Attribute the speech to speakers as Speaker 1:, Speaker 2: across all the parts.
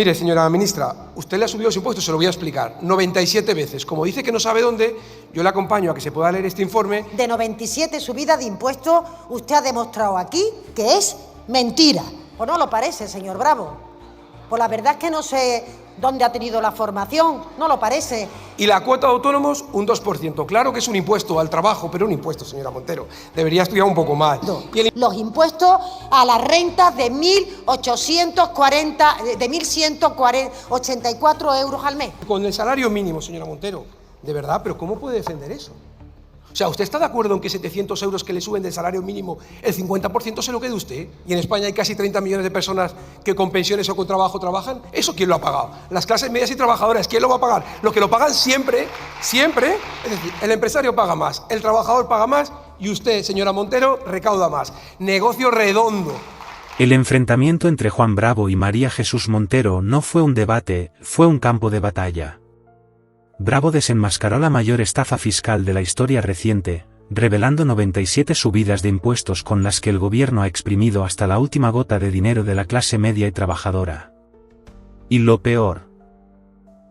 Speaker 1: Mire, señora ministra, usted le ha subido los impuestos, se lo voy a explicar, 97 veces. Como dice que no sabe dónde, yo le acompaño a que se pueda leer este informe.
Speaker 2: De 97 subidas de impuestos, usted ha demostrado aquí que es mentira. ¿O no lo parece, señor Bravo? Pues la verdad es que no sé dónde ha tenido la formación, ¿no lo parece?
Speaker 1: Y la cuota de autónomos, un 2%. Claro que es un impuesto al trabajo, pero un impuesto, señora Montero. Debería estudiar un poco más.
Speaker 2: No. Los impuestos a las rentas de 1.184 euros al mes.
Speaker 1: Con el salario mínimo, señora Montero. De verdad, pero ¿cómo puede defender eso? O sea, ¿usted está de acuerdo en que 700 euros que le suben del salario mínimo, el 50% se lo quede usted? Y en España hay casi 30 millones de personas que con pensiones o con trabajo trabajan. ¿Eso quién lo ha pagado? Las clases medias y trabajadoras, ¿quién lo va a pagar? Los que lo pagan siempre, siempre. Es decir, el empresario paga más, el trabajador paga más y usted, señora Montero, recauda más. Negocio redondo.
Speaker 3: El enfrentamiento entre Juan Bravo y María Jesús Montero no fue un debate, fue un campo de batalla. Bravo desenmascaró la mayor estafa fiscal de la historia reciente, revelando 97 subidas de impuestos con las que el gobierno ha exprimido hasta la última gota de dinero de la clase media y trabajadora. Y lo peor: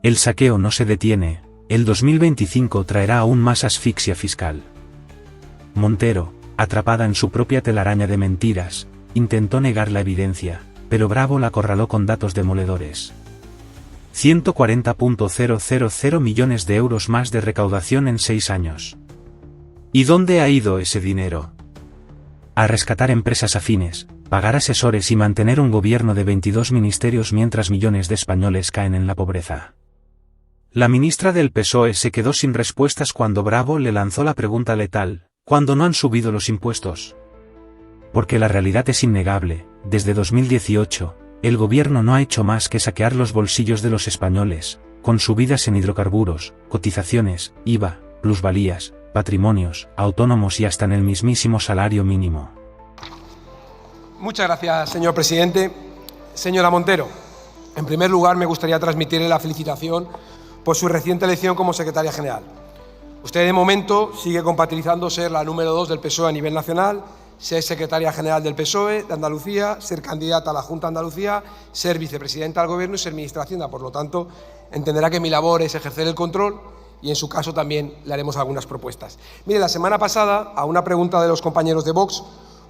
Speaker 3: el saqueo no se detiene, el 2025 traerá aún más asfixia fiscal. Montero, atrapada en su propia telaraña de mentiras, intentó negar la evidencia, pero Bravo la acorraló con datos demoledores. 140.000 millones de euros más de recaudación en 6 años. ¿Y dónde ha ido ese dinero? A rescatar empresas afines, pagar asesores y mantener un gobierno de 22 ministerios mientras millones de españoles caen en la pobreza. La ministra del PSOE se quedó sin respuestas cuando Bravo le lanzó la pregunta letal: ¿cuándo no han subido los impuestos? Porque la realidad es innegable, desde 2018, el gobierno no ha hecho más que saquear los bolsillos de los españoles, con subidas en hidrocarburos, cotizaciones, IVA, plusvalías, patrimonios, autónomos y hasta en el mismísimo salario mínimo.
Speaker 1: Muchas gracias, señor presidente. Señora Montero, en primer lugar me gustaría transmitirle la felicitación por su reciente elección como secretaria general. Usted de momento sigue compatibilizando ser la número 2 del PSOE a nivel nacional, ser secretaria general del PSOE de Andalucía, ser candidata a la Junta de Andalucía, ser vicepresidenta del Gobierno y ser ministra de Hacienda. Por lo tanto, entenderá que mi labor es ejercer el control y en su caso también le haremos algunas propuestas. Mire, la semana pasada, a una pregunta de los compañeros de Vox,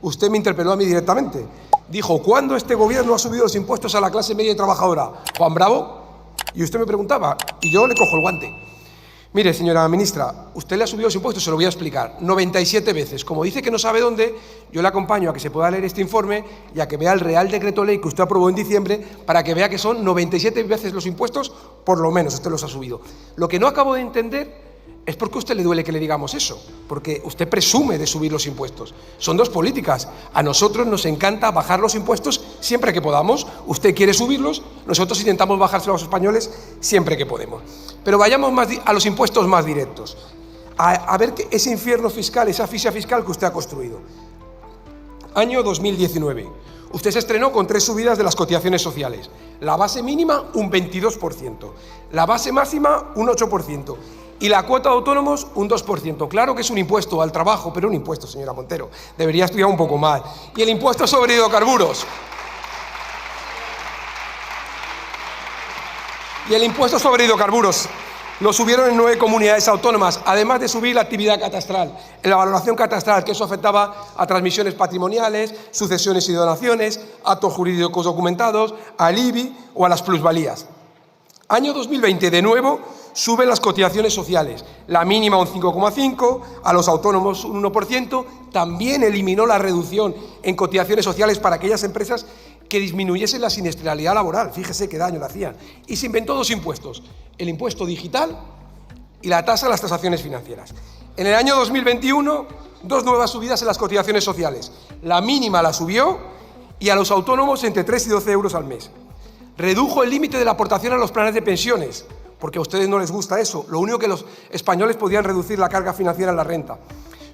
Speaker 1: usted me interpeló a mí directamente. Dijo: ¿cuándo este Gobierno ha subido los impuestos a la clase media y trabajadora? ¿Juan Bravo? Y usted me preguntaba, y yo le cojo el guante. Mire, señora ministra, usted le ha subido los impuestos, se lo voy a explicar, 97 veces. Como dice que no sabe dónde, yo le acompaño a que se pueda leer este informe y a que vea el Real Decreto Ley que usted aprobó en diciembre para que vea que son 97 veces los impuestos, por lo menos usted los ha subido. Lo que no acabo de entender es por qué a usted le duele que le digamos eso, porque usted presume de subir los impuestos. Son dos políticas. A nosotros nos encanta bajar los impuestos siempre que podamos. Usted quiere subirlos, nosotros intentamos bajárselos a los españoles siempre que podemos. Pero vayamos a los impuestos más directos, a ver ese infierno fiscal, esa asfixia fiscal que usted ha construido. Año 2019. Usted se estrenó con 3 subidas de las cotizaciones sociales. La base mínima, un 22%. La base máxima, un 8%. Y la cuota de autónomos, un 2%. Claro que es un impuesto al trabajo, pero un impuesto, señora Montero. Debería estudiar un poco más. Y el impuesto sobre hidrocarburos. Y el impuesto sobre hidrocarburos lo subieron en 9 comunidades autónomas, además de subir la actividad catastral, la valoración catastral, que eso afectaba a transmisiones patrimoniales, sucesiones y donaciones, actos jurídicos documentados, al IBI o a las plusvalías. Año 2020, de nuevo, suben las cotizaciones sociales, la mínima un 5,5%, a los autónomos un 1%, también eliminó la reducción en cotizaciones sociales para aquellas empresas que disminuyesen la siniestralidad laboral, fíjese qué daño le hacían, y se inventó 2 impuestos, el impuesto digital y la tasa de las transacciones financieras. En el año 2021, 2 nuevas subidas en las cotizaciones sociales, la mínima la subió y a los autónomos entre 3 y 12 euros al mes. Redujo el límite de la aportación a los planes de pensiones, porque a ustedes no les gusta eso, lo único que los españoles podían reducir la carga financiera en la renta.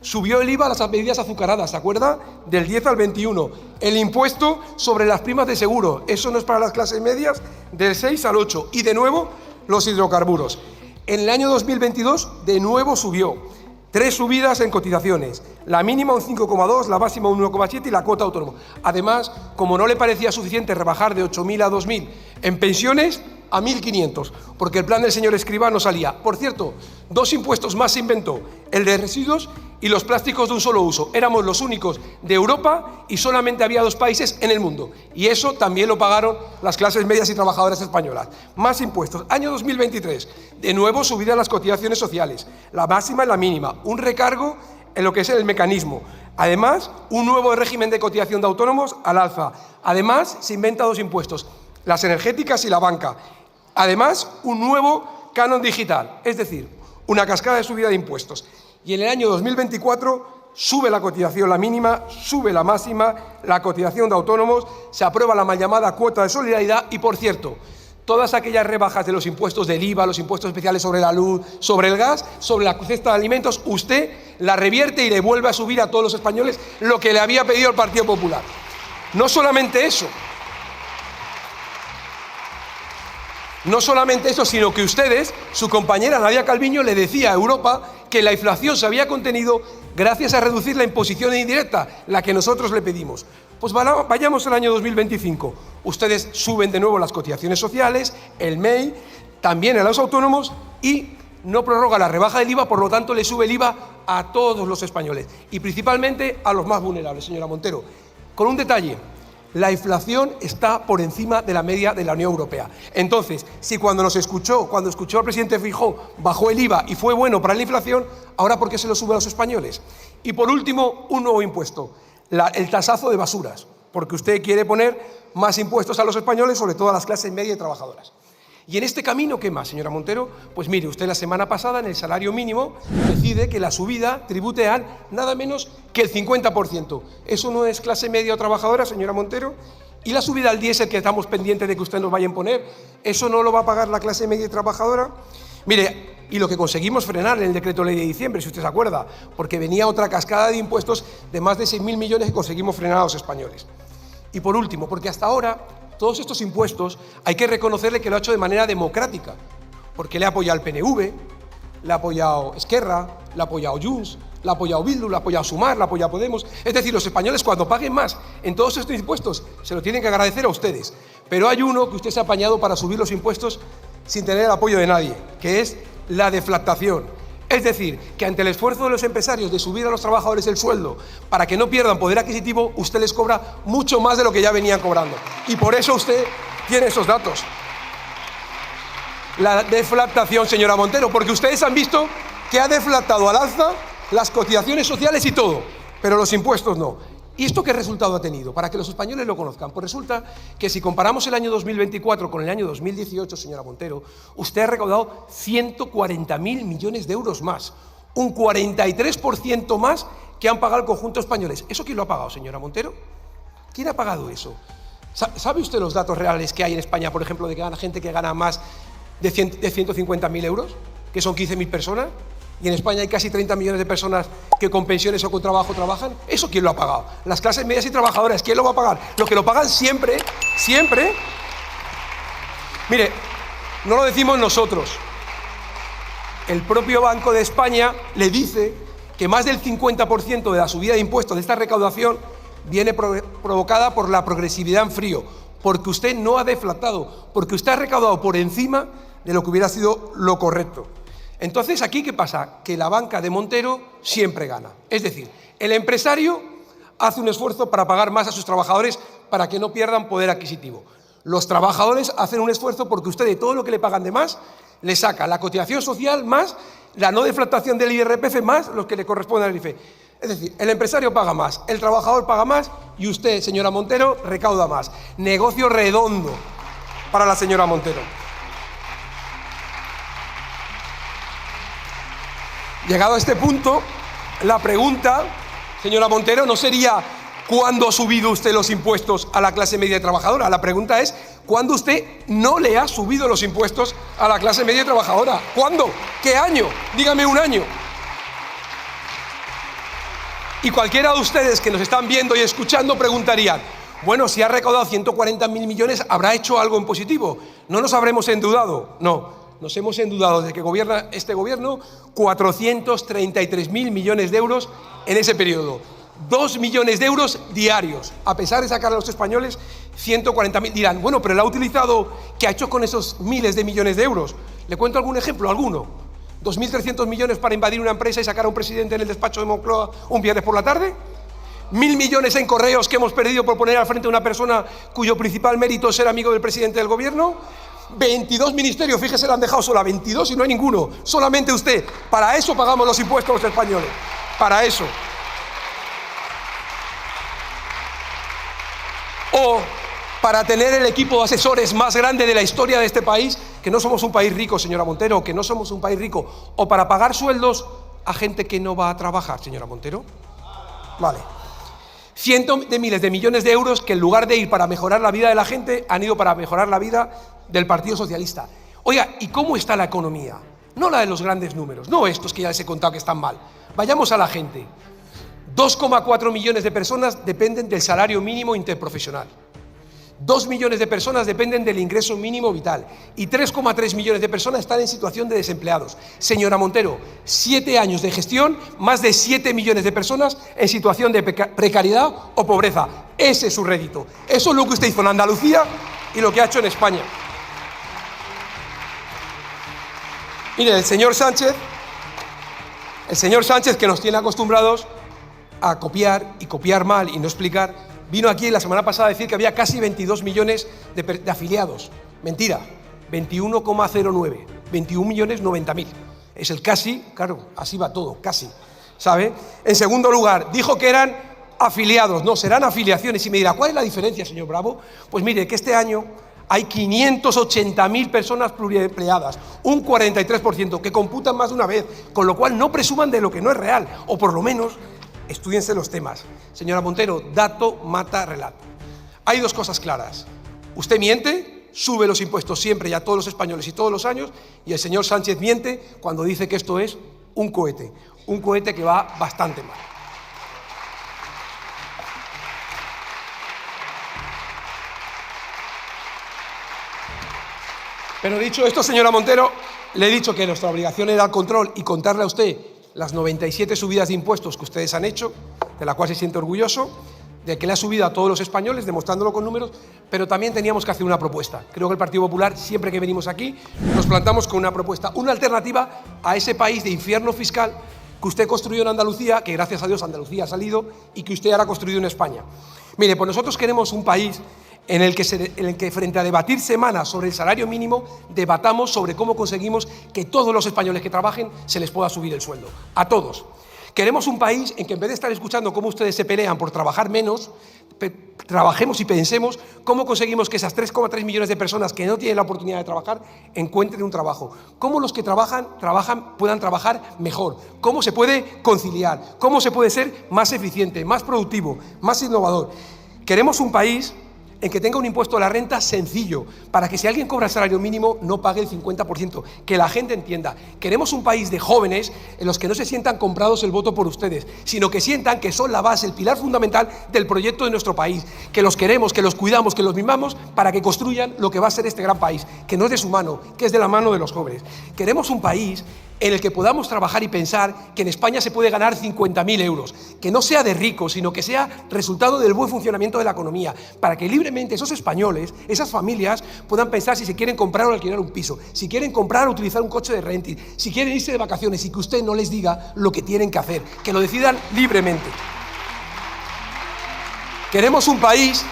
Speaker 1: Subió el IVA a las bebidas azucaradas, ¿se acuerda? Del 10 al 21. El impuesto sobre las primas de seguro, eso no es para las clases medias, del 6 al 8. Y de nuevo, los hidrocarburos. En el año 2022, de nuevo subió. 3 subidas en cotizaciones. La mínima un 5,2, la máxima un 1,7 y la cuota autónoma. Además, como no le parecía suficiente rebajar de 8.000 a 2.000 en pensiones, a 1.500, porque el plan del señor Escrivá no salía. Por cierto, 2 impuestos más se inventó, el de residuos y los plásticos de un solo uso. Éramos los únicos de Europa y solamente había 2 países en el mundo. Y eso también lo pagaron las clases medias y trabajadoras españolas. Más impuestos. Año 2023, de nuevo subida de las cotizaciones sociales, la máxima y la mínima, un recargo en lo que es el mecanismo. Además, un nuevo régimen de cotización de autónomos al alza. Además, se inventan 2 impuestos, las energéticas y la banca. Además, un nuevo canon digital, es decir, una cascada de subida de impuestos. Y en el año 2024 sube la cotización la mínima, sube la máxima, la cotización de autónomos, se aprueba la mal llamada cuota de solidaridad y, por cierto, todas aquellas rebajas de los impuestos del IVA, los impuestos especiales sobre la luz, sobre el gas, sobre la cesta de alimentos, usted la revierte y le vuelve a subir a todos los españoles lo que le había pedido el Partido Popular. No solamente eso, sino que ustedes, su compañera Nadia Calviño le decía a Europa que la inflación se había contenido gracias a reducir la imposición indirecta, la que nosotros le pedimos. Pues vayamos al año 2025. Ustedes suben de nuevo las cotizaciones sociales, el MEI, también a los autónomos y no prorroga la rebaja del IVA, por lo tanto le sube el IVA a todos los españoles y principalmente a los más vulnerables, señora Montero. Con un detalle. La inflación está por encima de la media de la Unión Europea. Entonces, si cuando escuchó al presidente Feijóo, bajó el IVA y fue bueno para la inflación, ¿ahora por qué se lo sube a los españoles? Y por último, un nuevo impuesto, el tasazo de basuras, porque usted quiere poner más impuestos a los españoles, sobre todo a las clases media y trabajadoras. Y en este camino, ¿qué más, señora Montero? Pues mire, usted la semana pasada en el salario mínimo decide que la subida tribute al nada menos que el 50%. ¿Eso no es clase media o trabajadora, señora Montero? ¿Y la subida al diésel que estamos pendientes de que usted nos vaya a imponer? ¿Eso no lo va a pagar la clase media y trabajadora? Mire, y lo que conseguimos frenar en el decreto ley de diciembre, si usted se acuerda, porque venía otra cascada de impuestos de más de 6.000 millones que conseguimos frenar a los españoles. Y por último, porque hasta ahora todos estos impuestos hay que reconocerle que lo ha hecho de manera democrática, porque le ha apoyado el PNV, le ha apoyado Esquerra, le ha apoyado Junts, le ha apoyado Bildu, le ha apoyado Sumar, le ha apoyado Podemos. Es decir, los españoles cuando paguen más en todos estos impuestos se lo tienen que agradecer a ustedes. Pero hay uno que usted se ha apañado para subir los impuestos sin tener el apoyo de nadie, que es la deflactación. Es decir, que ante el esfuerzo de los empresarios de subir a los trabajadores el sueldo para que no pierdan poder adquisitivo, usted les cobra mucho más de lo que ya venían cobrando. Y por eso usted tiene esos datos. La deflactación, señora Montero, porque ustedes han visto que ha deflactado al alza las cotizaciones sociales y todo, pero los impuestos no. ¿Y esto qué resultado ha tenido? Para que los españoles lo conozcan. Pues resulta que si comparamos el año 2024 con el año 2018, señora Montero, usted ha recaudado 140.000 millones de euros más, un 43% más que han pagado el conjunto españoles. ¿Eso quién lo ha pagado, señora Montero? ¿Quién ha pagado eso? ¿Sabe usted los datos reales que hay en España, por ejemplo, de que gana gente que gana más de 150.000 euros, que son 15.000 personas? Y en España hay casi 30 millones de personas que con pensiones o con trabajo trabajan. ¿Eso quién lo ha pagado? Las clases medias y trabajadoras. ¿Quién lo va a pagar? Los que lo pagan siempre, siempre. Mire, no lo decimos nosotros. El propio Banco de España le dice que más del 50% de la subida de impuestos de esta recaudación viene provocada por la progresividad en frío, porque usted no ha deflactado, porque usted ha recaudado por encima de lo que hubiera sido lo correcto. Entonces, ¿aquí qué pasa? Que la banca de Montero siempre gana. Es decir, el empresario hace un esfuerzo para pagar más a sus trabajadores para que no pierdan poder adquisitivo. Los trabajadores hacen un esfuerzo porque usted de todo lo que le pagan de más, le saca la cotización social más, la no deflactación del IRPF más los que le corresponden al IFE. Es decir, el empresario paga más, el trabajador paga más y usted, señora Montero, recauda más. Negocio redondo para la señora Montero. Llegado a este punto, la pregunta, señora Montero, no sería ¿cuándo ha subido usted los impuestos a la clase media trabajadora? La pregunta es ¿cuándo usted no le ha subido los impuestos a la clase media trabajadora? ¿Cuándo? ¿Qué año? Dígame un año. Y cualquiera de ustedes que nos están viendo y escuchando preguntarían, bueno, si ha recaudado 140.000 millones, ¿habrá hecho algo en positivo? ¿No nos habremos endeudado? No. nos hemos endeudado desde que gobierna este gobierno 433.000 millones de euros en ese periodo. 2 millones de euros diarios, a pesar de sacar a los españoles 140.000. Dirán, bueno, pero él ha utilizado, ¿qué ha hecho con esos miles de millones de euros? ¿Le cuento algún ejemplo? ¿Alguno? 2.300 millones para invadir una empresa y sacar a un presidente en el despacho de Moncloa un viernes por la tarde. 1.000 millones en correos que hemos perdido por poner al frente a una persona cuyo principal mérito es ser amigo del presidente del gobierno. 22 ministerios, fíjese, le han dejado sola 22 y no hay ninguno, solamente usted. Para eso pagamos los impuestos los españoles, para eso. O para tener el equipo de asesores más grande de la historia de este país, que no somos un país rico, señora Montero, que no somos un país rico, o para pagar sueldos a gente que no va a trabajar, señora Montero. Vale. Cientos de miles de millones de euros que en lugar de ir para mejorar la vida de la gente, han ido para mejorar la vida del Partido Socialista. Oiga, ¿y cómo está la economía? No la de los grandes números, no estos que ya les he contado que están mal. Vayamos a la gente. 2,4 millones de personas dependen del salario mínimo interprofesional. 2 millones de personas dependen del ingreso mínimo vital y 3,3 millones de personas están en situación de desempleados. Señora Montero, 7 años de gestión, más de 7 millones de personas en situación de precariedad o pobreza. Ese es su rédito. Eso es lo que usted hizo en Andalucía y lo que ha hecho en España. Mire, el señor Sánchez que nos tiene acostumbrados a copiar y copiar mal y no explicar, vino aquí la semana pasada a decir que había casi 22 millones de afiliados. Mentira, 21,09, 21.090.000. Es el casi, claro, así va todo, casi, ¿sabe? En segundo lugar, dijo que eran afiliados, no, serán afiliaciones. Y me dirá, ¿cuál es la diferencia, señor Bravo? Pues mire, que este año hay 580.000 personas pluriempleadas, un 43%, que computan más de una vez, con lo cual no presuman de lo que no es real, o por lo menos estúdiense los temas. Señora Montero, dato mata relato. Hay dos cosas claras. Usted miente, sube los impuestos siempre y a todos los españoles y todos los años, y el señor Sánchez miente cuando dice que esto es un cohete que va bastante mal. Pero dicho esto, señora Montero, le he dicho que nuestra obligación era el control y contarle a usted las 97 subidas de impuestos que ustedes han hecho, de la cual se siente orgulloso, de que le ha subido a todos los españoles, demostrándolo con números, pero también teníamos que hacer una propuesta. Creo que el Partido Popular, siempre que venimos aquí, nos plantamos con una propuesta, una alternativa a ese país de infierno fiscal que usted construyó en Andalucía, que gracias a Dios Andalucía ha salido, y que usted ahora ha construido en España. Mire, pues nosotros queremos un país en el que frente a debatir semanas sobre el salario mínimo, debatamos sobre cómo conseguimos que todos los españoles que trabajen se les pueda subir el sueldo. A todos. Queremos un país en que en vez de estar escuchando cómo ustedes se pelean por trabajar menos, trabajemos y pensemos cómo conseguimos que esas 3,3 millones de personas que no tienen la oportunidad de trabajar encuentren un trabajo. Cómo los que trabajan puedan trabajar mejor. Cómo se puede conciliar. Cómo se puede ser más eficiente, más productivo, más innovador. Queremos un país en que tenga un impuesto a la renta sencillo, para que si alguien cobra el salario mínimo no pague el 50%, que la gente entienda. Queremos un país de jóvenes en los que no se sientan comprados el voto por ustedes, sino que sientan que son la base, el pilar fundamental del proyecto de nuestro país, que los queremos, que los cuidamos, que los mimamos para que construyan lo que va a ser este gran país, que no es de su mano, que es de la mano de los jóvenes. Queremos un país en el que podamos trabajar y pensar que en España se puede ganar 50.000 euros, que no sea de ricos, sino que sea resultado del buen funcionamiento de la economía, para que libremente esos españoles, esas familias, puedan pensar si se quieren comprar o alquilar un piso, si quieren comprar o utilizar un coche de renting, si quieren irse de vacaciones y que usted no les diga lo que tienen que hacer, que lo decidan libremente. Queremos un país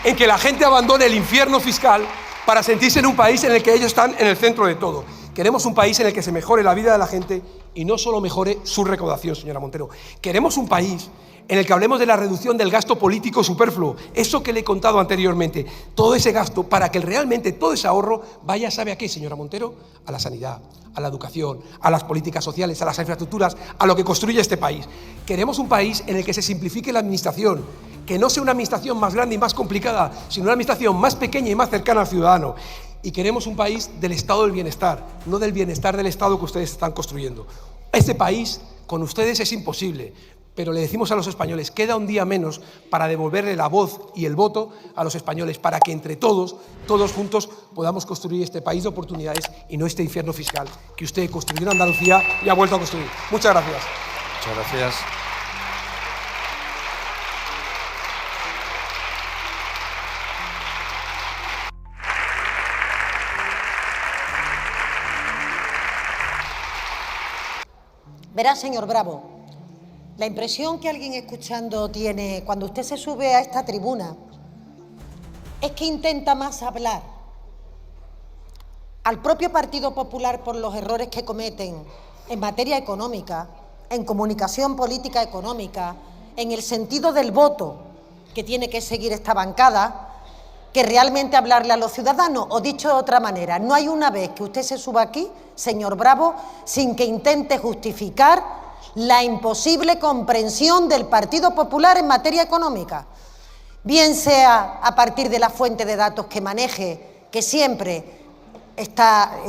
Speaker 1: en que la gente abandone el infierno fiscal para sentirse en un país en el que ellos están en el centro de todo. Queremos un país en el que se mejore la vida de la gente y no solo mejore su recaudación, señora Montero. Queremos un país en el que hablemos de la reducción del gasto político superfluo, eso que le he contado anteriormente, todo ese gasto para que realmente todo ese ahorro vaya, ¿sabe a qué, señora Montero? A la sanidad, a la educación, a las políticas sociales, a las infraestructuras, a lo que construye este país. Queremos un país en el que se simplifique la administración, que no sea una administración más grande y más complicada, sino una administración más pequeña y más cercana al ciudadano. Y queremos un país del estado del bienestar, no del bienestar del Estado que ustedes están construyendo. Este país, con ustedes es imposible, pero le decimos a los españoles, queda un día menos para devolverle la voz y el voto a los españoles, para que entre todos juntos, podamos construir este país de oportunidades y no este infierno fiscal que usted construyó en Andalucía y ha vuelto a construir. Muchas gracias.
Speaker 4: Muchas gracias.
Speaker 2: Verá, señor Bravo, la impresión que alguien escuchando tiene cuando usted se sube a esta tribuna es que intenta más hablar al propio Partido Popular por los errores que cometen en materia económica, en comunicación política económica, en el sentido del voto que tiene que seguir esta bancada, que realmente hablarle a los ciudadanos. O dicho de otra manera, no hay una vez que usted se suba aquí, señor Bravo, sin que intente justificar la imposible comprensión del Partido Popular en materia económica, bien sea a partir de la fuente de datos que maneje, que siempre está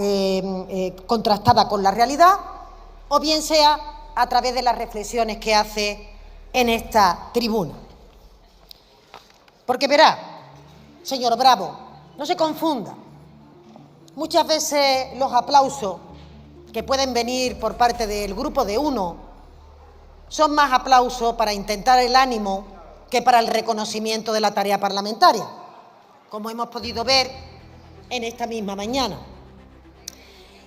Speaker 2: contrastada con la realidad, o bien sea a través de las reflexiones que hace en esta tribuna. Porque verá, señor Bravo, no se confunda. Muchas veces los aplausos que pueden venir por parte del grupo de uno son más aplausos para intentar el ánimo que para el reconocimiento de la tarea parlamentaria, como hemos podido ver en esta misma mañana.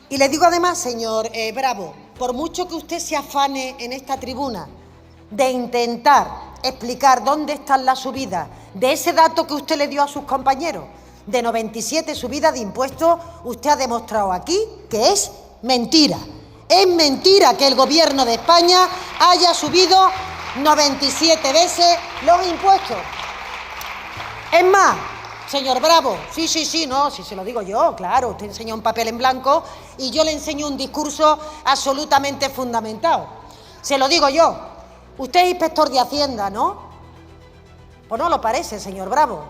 Speaker 2: Y le digo además, señor Bravo, por mucho que usted se afane en esta tribuna de intentar explicar dónde están las subidas de ese dato que usted le dio a sus compañeros, de 97 subidas de impuestos, usted ha demostrado aquí que es mentira. Es mentira que el Gobierno de España haya subido 97 veces los impuestos. Es más, señor Bravo, sí, se lo digo yo, claro, usted enseña un papel en blanco y yo le enseño un discurso absolutamente fundamentado. Se lo digo yo, usted es inspector de Hacienda, ¿no? Pues no lo parece, señor Bravo.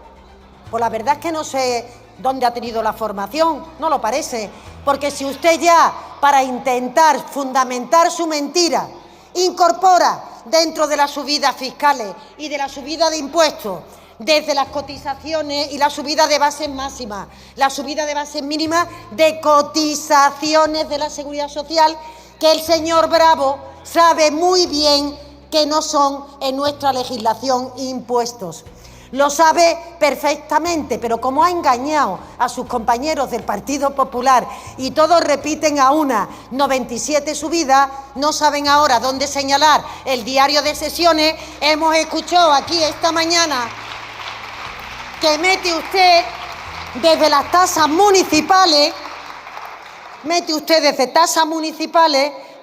Speaker 2: Pues la verdad es que no sé dónde ha tenido la formación, no lo parece, porque si usted ya, para intentar fundamentar su mentira, incorpora dentro de las subidas fiscales y de la subida de impuestos, desde las cotizaciones y la subida de bases máximas, la subida de bases mínimas de cotizaciones de la Seguridad Social, que el señor Bravo sabe muy bien que no son en nuestra legislación impuestos. Lo sabe perfectamente, pero como ha engañado a sus compañeros del Partido Popular y todos repiten a una 97 subidas, no saben ahora dónde señalar el diario de sesiones. Hemos escuchado aquí esta mañana que mete usted desde las tasas municipales,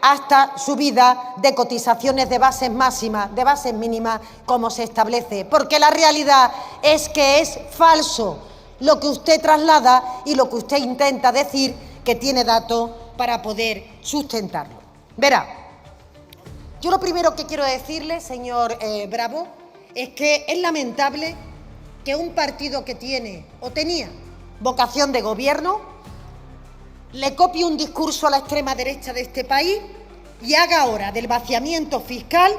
Speaker 2: hasta subida de cotizaciones de bases máximas, de bases mínimas, como se establece. Porque la realidad es que es falso lo que usted traslada y lo que usted intenta decir que tiene datos para poder sustentarlo. Verá, yo lo primero que quiero decirle, señor Bravo, es que es lamentable que un partido que tiene o tenía vocación de gobierno le copie un discurso a la extrema derecha de este país y haga ahora del vaciamiento fiscal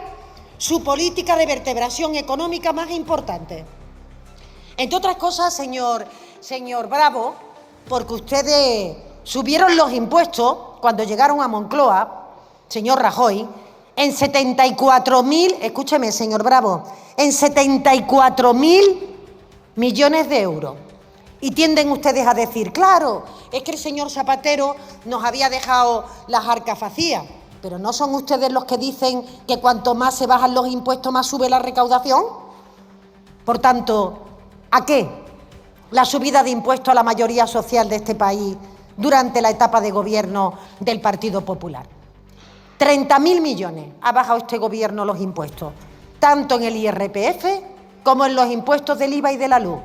Speaker 2: su política de vertebración económica más importante. Entre otras cosas, señor Bravo, porque ustedes subieron los impuestos cuando llegaron a Moncloa, señor Rajoy, en 74.000, escúcheme, señor Bravo, en 74.000 millones de euros. Y tienden ustedes a decir, claro, es que el señor Zapatero nos había dejado las arcas vacías, pero ¿no son ustedes los que dicen que cuanto más se bajan los impuestos, más sube la recaudación? Por tanto, ¿a qué la subida de impuestos a la mayoría social de este país durante la etapa de gobierno del Partido Popular? 30.000 millones ha bajado este gobierno los impuestos, tanto en el IRPF como en los impuestos del IVA y de la luz.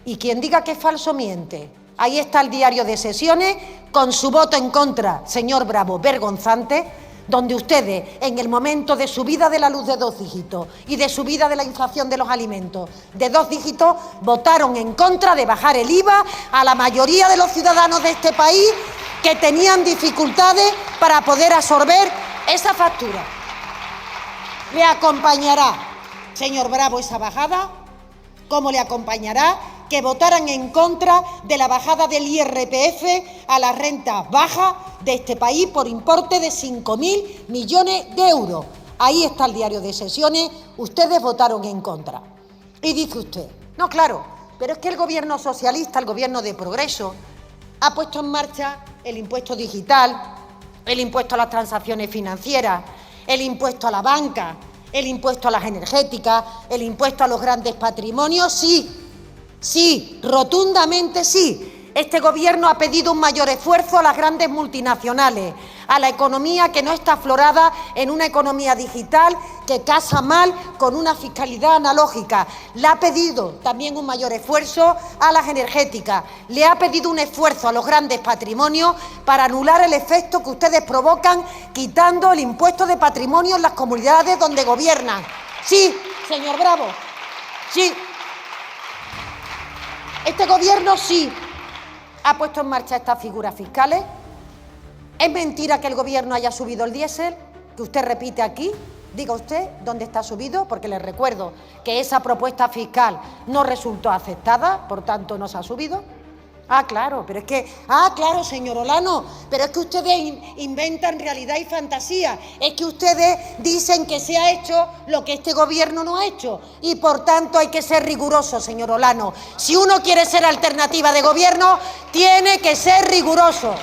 Speaker 2: Y quien diga que es falso, miente. Ahí está el diario de sesiones con su voto en contra, señor Bravo, vergonzante, donde ustedes, en el momento de subida de la luz de 2 dígitos y de subida de la inflación de los alimentos de 2 dígitos, votaron en contra de bajar el IVA a la mayoría de los ciudadanos de este país que tenían dificultades para poder absorber esa factura. le acompañará, señor Bravo, esa bajada, como le acompañará que votaran en contra de la bajada del IRPF a las rentas bajas de este país por importe de 5.000 millones de euros. Ahí está el diario de sesiones, ustedes votaron en contra. Y dice usted, no, claro, pero es que el gobierno socialista, el gobierno de progreso, ha puesto en marcha el impuesto digital, el impuesto a las transacciones financieras, el impuesto a la banca, el impuesto a las energéticas, el impuesto a los grandes patrimonios. Sí, rotundamente sí. Este gobierno ha pedido un mayor esfuerzo a las grandes multinacionales, a la economía que no está aflorada en una economía digital que casa mal con una fiscalidad analógica. Le ha pedido también un mayor esfuerzo a las energéticas. Le ha pedido un esfuerzo a los grandes patrimonios para anular el efecto que ustedes provocan quitando el impuesto de patrimonio en las comunidades donde gobiernan. Sí, señor Bravo, sí. Este gobierno sí ha puesto en marcha estas figuras fiscales. ¿Es mentira que el gobierno haya subido el diésel? Que usted repite aquí. Diga usted dónde está subido, porque les recuerdo que esa propuesta fiscal no resultó aceptada, por tanto no se ha subido. Claro, pero es que... claro, señor Olano, pero es que ustedes inventan realidad y fantasía. Es que ustedes dicen que se ha hecho lo que este gobierno no ha hecho. Y por tanto hay que ser riguroso, señor Olano. Si uno quiere ser alternativa de gobierno, tiene que ser riguroso.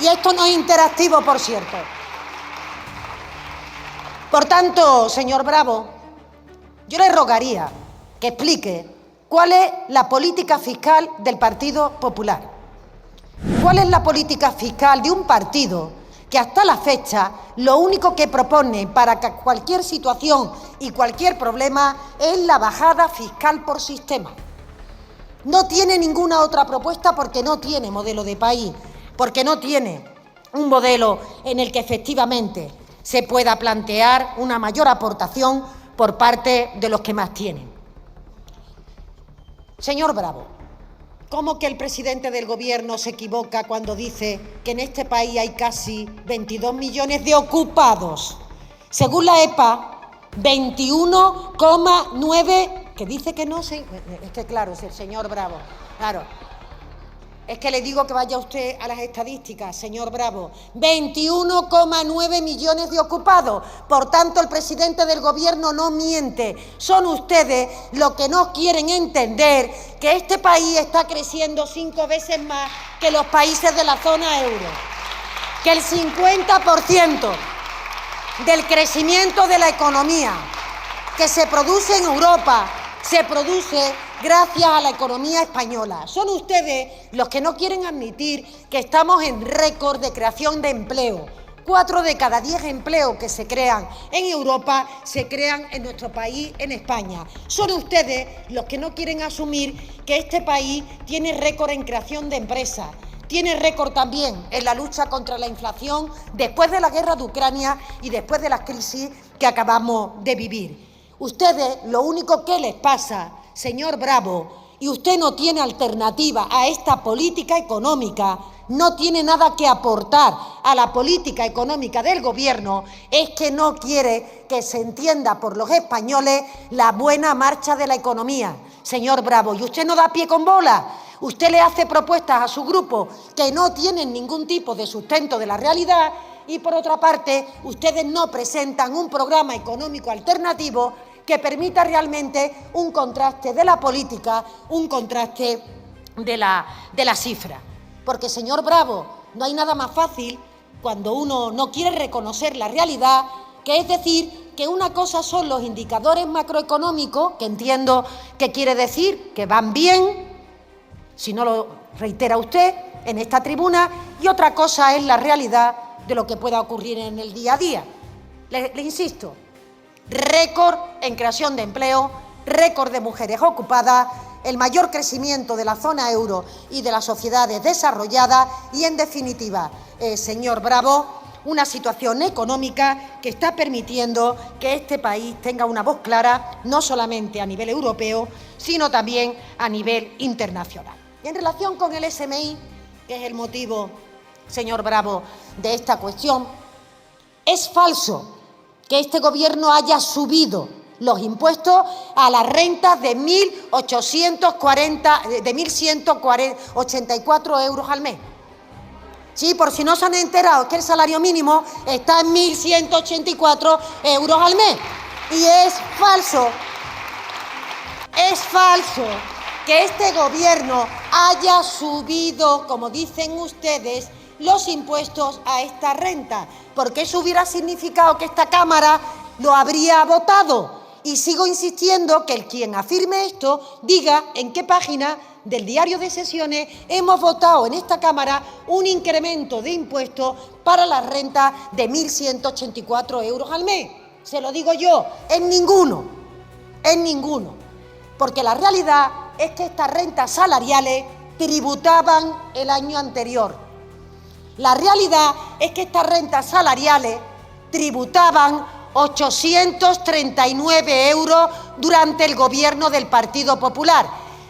Speaker 2: Y esto no es interactivo, por cierto. Por tanto, señor Bravo, yo le rogaría que explique ¿cuál es la política fiscal del Partido Popular? ¿Cuál es la política fiscal de un partido que hasta la fecha lo único que propone para cualquier situación y cualquier problema es la bajada fiscal por sistema? No tiene ninguna otra propuesta porque no tiene modelo de país, porque no tiene un modelo en el que efectivamente se pueda plantear una mayor aportación por parte de los que más tienen. Señor Bravo, ¿cómo que el presidente del Gobierno se equivoca cuando dice que en este país hay casi 22 millones de ocupados? Según la EPA, 21,9, que dice que no se... Es que claro, es el señor Bravo, claro. Es que le digo que vaya usted a las estadísticas, señor Bravo. 21,9 millones de ocupados. Por tanto, el presidente del Gobierno no miente. Son ustedes los que no quieren entender que este país está creciendo 5 veces más que los países de la zona euro. Que el 50% del crecimiento de la economía que se produce en Europa se produce gracias a la economía española. Son ustedes los que no quieren admitir que estamos en récord de creación de empleo. 4 de cada 10 empleos que se crean en Europa se crean en nuestro país, en España. Son ustedes los que no quieren asumir que este país tiene récord en creación de empresas. Tiene récord también en la lucha contra la inflación después de la guerra de Ucrania y después de la crisis que acabamos de vivir. Ustedes, lo único que les pasa, señor Bravo, y usted no tiene alternativa a esta política económica, no tiene nada que aportar a la política económica del Gobierno, es que no quiere que se entienda por los españoles la buena marcha de la economía, señor Bravo. Y usted no da pie con bola. Usted le hace propuestas a su grupo que no tienen ningún tipo de sustento de la realidad y, por otra parte, ustedes no presentan un programa económico alternativo que permita realmente un contraste de la política, un contraste de la cifra. Porque, señor Bravo, no hay nada más fácil cuando uno no quiere reconocer la realidad, que es decir que una cosa son los indicadores macroeconómicos, que entiendo que quiere decir que van bien, si no lo reitera usted en esta tribuna, y otra cosa es la realidad de lo que pueda ocurrir en el día a día. Le insisto, récord en creación de empleo, récord de mujeres ocupadas, el mayor crecimiento de la zona euro y de las sociedades desarrolladas y, en definitiva, señor Bravo, una situación económica que está permitiendo que este país tenga una voz clara, no solamente a nivel europeo, sino también a nivel internacional. Y en relación con el SMI, que es el motivo, señor Bravo, de esta cuestión, es falso que este Gobierno haya subido los impuestos a las rentas de 1.184 euros al mes. Sí, por si no se han enterado, es que el salario mínimo está en 1.184 euros al mes. Y es falso que este Gobierno haya subido, como dicen ustedes, los impuestos a esta renta, porque eso hubiera significado que esta Cámara lo habría votado. Y sigo insistiendo que quien afirme esto diga en qué página del diario de sesiones hemos votado en esta Cámara un incremento de impuestos para las rentas de 1.184 euros al mes. Se lo digo yo, en ninguno, porque la realidad es que estas rentas salariales tributaban el año anterior. La realidad es que estas rentas salariales tributaban 839 euros durante el Gobierno del Partido Popular.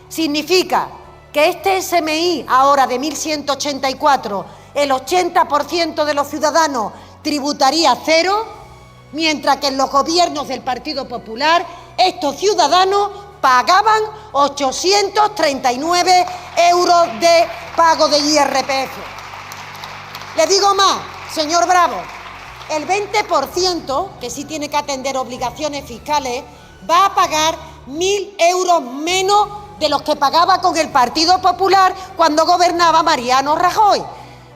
Speaker 2: Significa que este SMI ahora de 1.184, el 80% de los ciudadanos tributaría cero, mientras que en los gobiernos del Partido Popular estos ciudadanos pagaban 839 euros de pago de IRPF. Le digo más, señor Bravo, el 20%, que sí tiene que atender obligaciones fiscales, va a pagar 1.000 euros menos de los que pagaba con el Partido Popular cuando gobernaba Mariano Rajoy.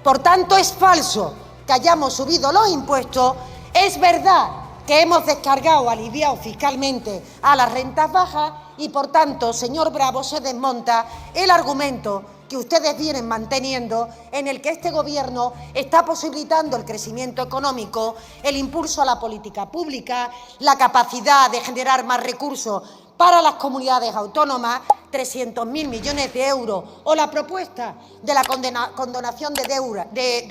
Speaker 2: Por tanto, es falso que hayamos subido los impuestos. Es verdad que hemos descargado, aliviado fiscalmente a las rentas bajas y, por tanto, señor Bravo, se desmonta el argumento que ustedes vienen manteniendo, en el que este Gobierno está posibilitando el crecimiento económico, el impulso a la política pública, la capacidad de generar más recursos para las comunidades autónomas, 300.000 millones de euros, o la propuesta de la condonación de deuda de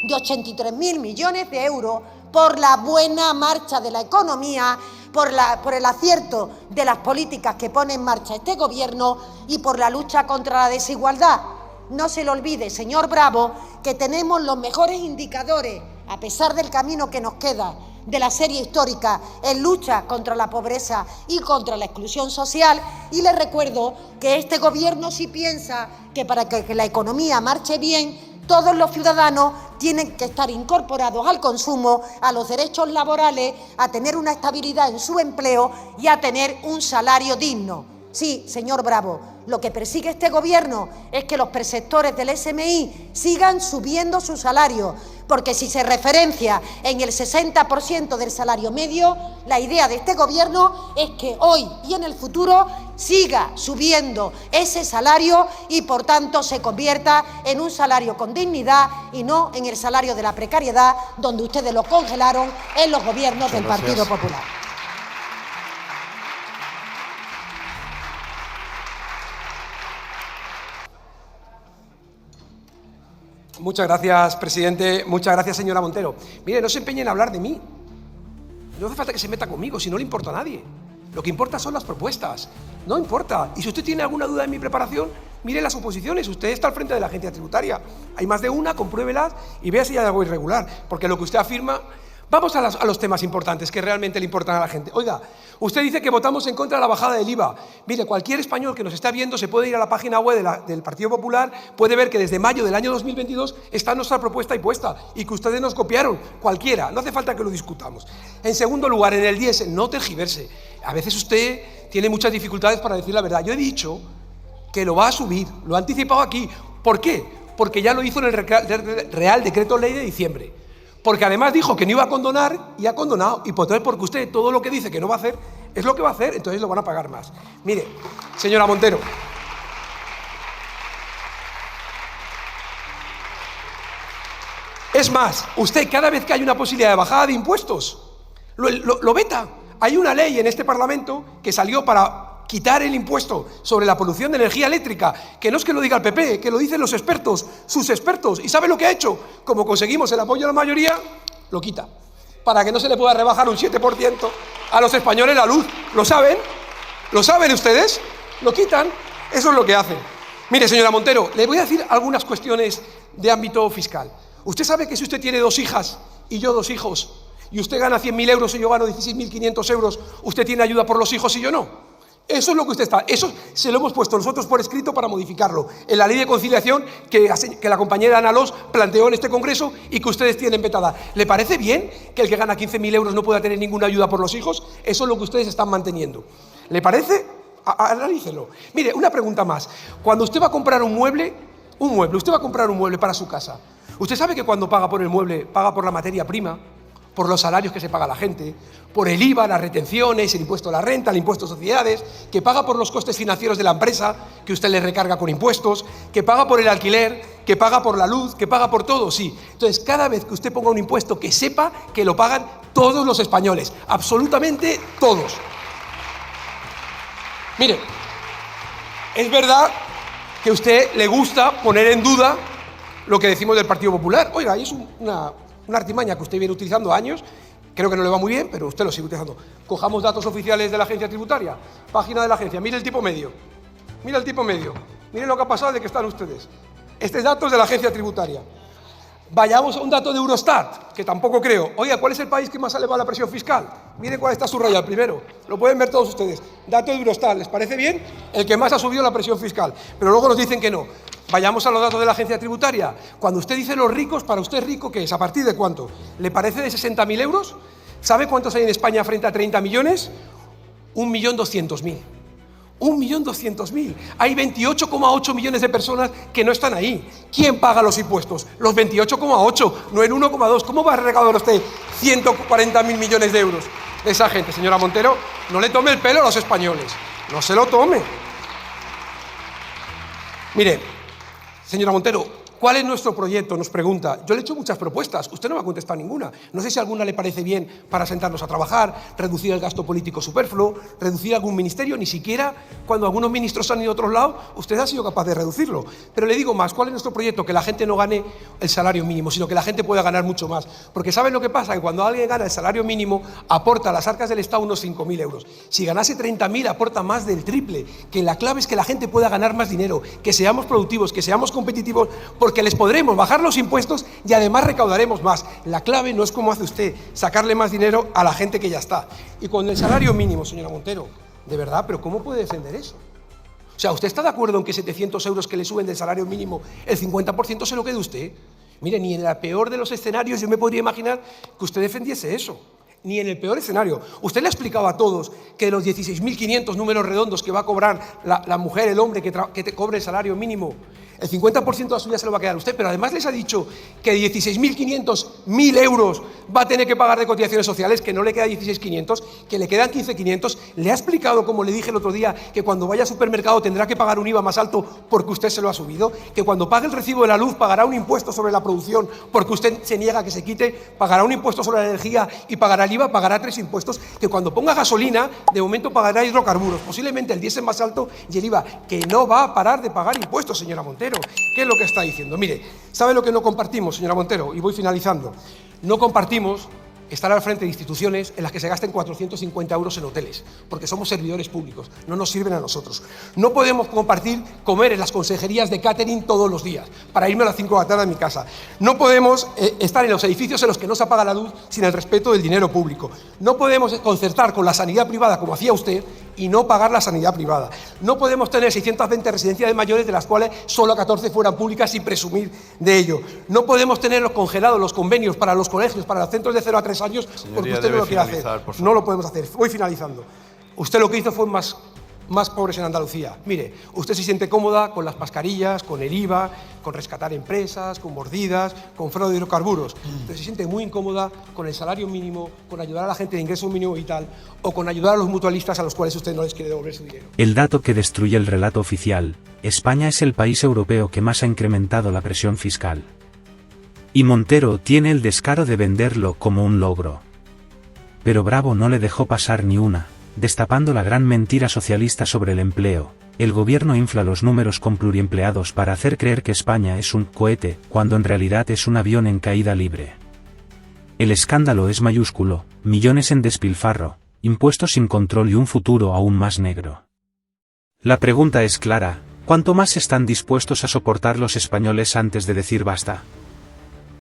Speaker 2: 83.000 millones de euros por la buena marcha de la economía, por el acierto de las políticas que pone en marcha este Gobierno y por la lucha contra la desigualdad. No se le olvide, señor Bravo, que tenemos los mejores indicadores, a pesar del camino que nos queda, de la serie histórica en lucha contra la pobreza y contra la exclusión social, y les recuerdo que este Gobierno sí piensa que para que la economía marche bien, todos los ciudadanos tienen que estar incorporados al consumo, a los derechos laborales, a tener una estabilidad en su empleo y a tener un salario digno. Sí, señor Bravo, lo que persigue este Gobierno es que los perceptores del SMI sigan subiendo su salario, porque si se referencia en el 60% del salario medio, la idea de este Gobierno es que hoy y en el futuro siga subiendo ese salario y, por tanto, se convierta en un salario con dignidad y no en el salario de la precariedad, donde ustedes lo congelaron en los gobiernos del Partido Popular.
Speaker 1: Muchas gracias, presidente. Muchas gracias, señora Montero. Mire, no se empeñen en hablar de mí. No hace falta que se meta conmigo, si no le importa a nadie. Lo que importa son las propuestas. No importa. Y si usted tiene alguna duda en mi preparación, mire las oposiciones. Usted está al frente de la agencia tributaria. Hay más de una, compruébelas y vea si hay algo irregular. Porque lo que usted afirma... Vamos a los temas importantes que realmente le importan a la gente. Oiga, usted dice que votamos en contra de la bajada del IVA. Mire, cualquier español que nos está viendo se puede ir a la página web del Partido Popular, puede ver que desde mayo del año 2022 está nuestra propuesta ahí puesta y que ustedes nos copiaron, cualquiera, no hace falta que lo discutamos. En segundo lugar, en el diésel, no tergiverse. A veces usted tiene muchas dificultades para decir la verdad. Yo he dicho que lo va a subir, lo ha anticipado aquí. ¿Por qué? Porque ya lo hizo en el Real Decreto Ley de diciembre. Porque además dijo que no iba a condonar y ha condonado. Y por entonces, porque usted todo lo que dice que no va a hacer, es lo que va a hacer, entonces lo van a pagar más. Mire, señora Montero, es más, usted cada vez que hay una posibilidad de bajada de impuestos, lo veta. Hay una ley en este Parlamento que salió para quitar el impuesto sobre la producción de energía eléctrica, que no es que lo diga el PP, que lo dicen los expertos, sus expertos. ¿Y sabe lo que ha hecho? Como conseguimos el apoyo de la mayoría, lo quita, para que no se le pueda rebajar un 7% a los españoles la luz. ¿Lo saben? ¿Lo saben ustedes? Lo quitan. Eso es lo que hacen. Mire, señora Montero, le voy a decir algunas cuestiones de ámbito fiscal. Usted sabe que si usted tiene 2 hijas y yo 2 hijos, y usted gana 100.000 euros y yo gano 16.500 euros, usted tiene ayuda por los hijos y yo no. Eso es lo que usted está. Eso se lo hemos puesto nosotros por escrito para modificarlo en la ley de conciliación que la compañera Ana Los planteó en este Congreso y que ustedes tienen vetada. ¿Le parece bien que el que gana 15.000 euros no pueda tener ninguna ayuda por los hijos? Eso es lo que ustedes están manteniendo. ¿Le parece? Analícelo. Mire, una pregunta más. Cuando usted va a comprar un mueble, usted va a comprar un mueble para su casa. ¿Usted sabe que cuando paga por el mueble, paga por la materia prima, por los salarios que se paga la gente, por el IVA, las retenciones, el impuesto a la renta, el impuesto a sociedades, que paga por los costes financieros de la empresa, que usted le recarga con impuestos, que paga por el alquiler, que paga por la luz, que paga por todo? Sí. Entonces, cada vez que usted ponga un impuesto, que sepa que lo pagan todos los españoles, absolutamente todos. Mire, es verdad que a usted le gusta poner en duda lo que decimos del Partido Popular. Oiga, es una artimaña que usted viene utilizando años, creo que no le va muy bien, pero usted lo sigue utilizando. Cojamos datos oficiales de la agencia tributaria, página de la agencia, mire el tipo medio, mire el tipo medio, mire lo que ha pasado de que están ustedes. Este es datos de la agencia tributaria. Vayamos a un dato de Eurostat, que tampoco creo. Oiga, ¿cuál es el país que más ha elevado la presión fiscal? Mire cuál está subrayado, el primero. Lo pueden ver todos ustedes. Dato de Eurostat, ¿les parece bien? El que más ha subido la presión fiscal. Pero luego nos dicen que no. Vayamos a los datos de la agencia tributaria. Cuando usted dice los ricos, para usted rico, ¿qué es? ¿A partir de cuánto? ¿Le parece de 60.000 euros? ¿Sabe cuántos hay en España frente a 30 millones? 1.200.000. 1.200.000. Hay 28,8 millones de personas que no están ahí. ¿Quién paga los impuestos? Los 28,8, no el 1,2. ¿Cómo va a recaudar usted 140.000 millones de euros de esa gente, señora Montero? No le tome el pelo a los españoles. No se lo tome. Mire, señora Montero, ¿cuál es nuestro proyecto? Nos pregunta. Yo le he hecho muchas propuestas, usted no me ha contestado ninguna. No sé si alguna le parece bien para sentarnos a trabajar, reducir el gasto político superfluo, reducir algún ministerio. Ni siquiera cuando algunos ministros han ido a otros lados, usted ha sido capaz de reducirlo. Pero le digo más, ¿cuál es nuestro proyecto? Que la gente no gane el salario mínimo, sino que la gente pueda ganar mucho más. Porque ¿saben lo que pasa? Que cuando alguien gana el salario mínimo, aporta a las arcas del Estado unos 5.000 euros. Si ganase 30.000, aporta más del triple. Que la clave es que la gente pueda ganar más dinero, que seamos productivos, que seamos competitivos, porque les podremos bajar los impuestos y además recaudaremos más. La clave no es como hace usted, sacarle más dinero a la gente que ya está. Y con el salario mínimo, señora Montero, de verdad, ¿pero cómo puede defender eso? O sea, ¿usted está de acuerdo en que 700 euros que le suben del salario mínimo, el 50% se lo quede usted? Mire, ni en el peor de los escenarios yo me podría imaginar que usted defendiese eso. Ni en el peor escenario. Usted le ha explicado a todos que de los 16.500 números redondos que va a cobrar la mujer, el hombre que cobre el salario mínimo, el 50% de la suya se lo va a quedar usted, pero además les ha dicho que de 16.500, 1.000 euros va a tener que pagar de cotizaciones sociales, que no le queda 16.500, que le quedan 15.500. Le ha explicado, como le dije el otro día, que cuando vaya al supermercado tendrá que pagar un IVA más alto porque usted se lo ha subido, que cuando pague el recibo de la luz pagará un impuesto sobre la producción porque usted se niega a que se quite, pagará un impuesto sobre la energía y pagará el IVA, pagará 3 impuestos, que cuando ponga gasolina, de momento pagará hidrocarburos, posiblemente el diésel más alto y el IVA, que no va a parar de pagar impuestos, señora Montero. ¿Qué es lo que está diciendo? Mire, ¿sabe lo que no compartimos, señora Montero? Y voy finalizando. No compartimos estar al frente de instituciones en las que se gasten 450 euros en hoteles, porque somos servidores públicos, no nos sirven a nosotros. No podemos compartir comer en las consejerías de catering todos los días, para irme a las 5 de la tarde a mi casa. No podemos estar en los edificios en los que no se apaga la luz sin el respeto del dinero público. No podemos concertar con la sanidad privada, como hacía usted, y no pagar la sanidad privada. No podemos tener 620 residencias de mayores, de las cuales solo 14 fueran públicas, y presumir de ello. No podemos tener congelados los convenios para los colegios, para los centros de 0 a 3 años, porque usted no lo quiere hacer. No lo podemos hacer. Voy finalizando. Usted lo que hizo fue más pobres en Andalucía. Mire, usted se siente cómoda con las mascarillas, con el IVA, con rescatar empresas, con mordidas, con fraude de hidrocarburos. Usted se siente muy incómoda con el salario mínimo, con ayudar a la gente de ingreso mínimo vital o con ayudar a los mutualistas a los cuales usted no les quiere devolver su dinero.
Speaker 3: El dato que destruye el relato oficial: España es el país europeo que más ha incrementado la presión fiscal. Y Montero tiene el descaro de venderlo como un logro. Pero Bravo no le dejó pasar ni una, destapando la gran mentira socialista sobre el empleo. El gobierno infla los números con pluriempleados para hacer creer que España es un cohete, cuando en realidad es un avión en caída libre. El escándalo es mayúsculo: millones en despilfarro, impuestos sin control y un futuro aún más negro. La pregunta es clara: ¿cuánto más están dispuestos a soportar los españoles antes de decir basta?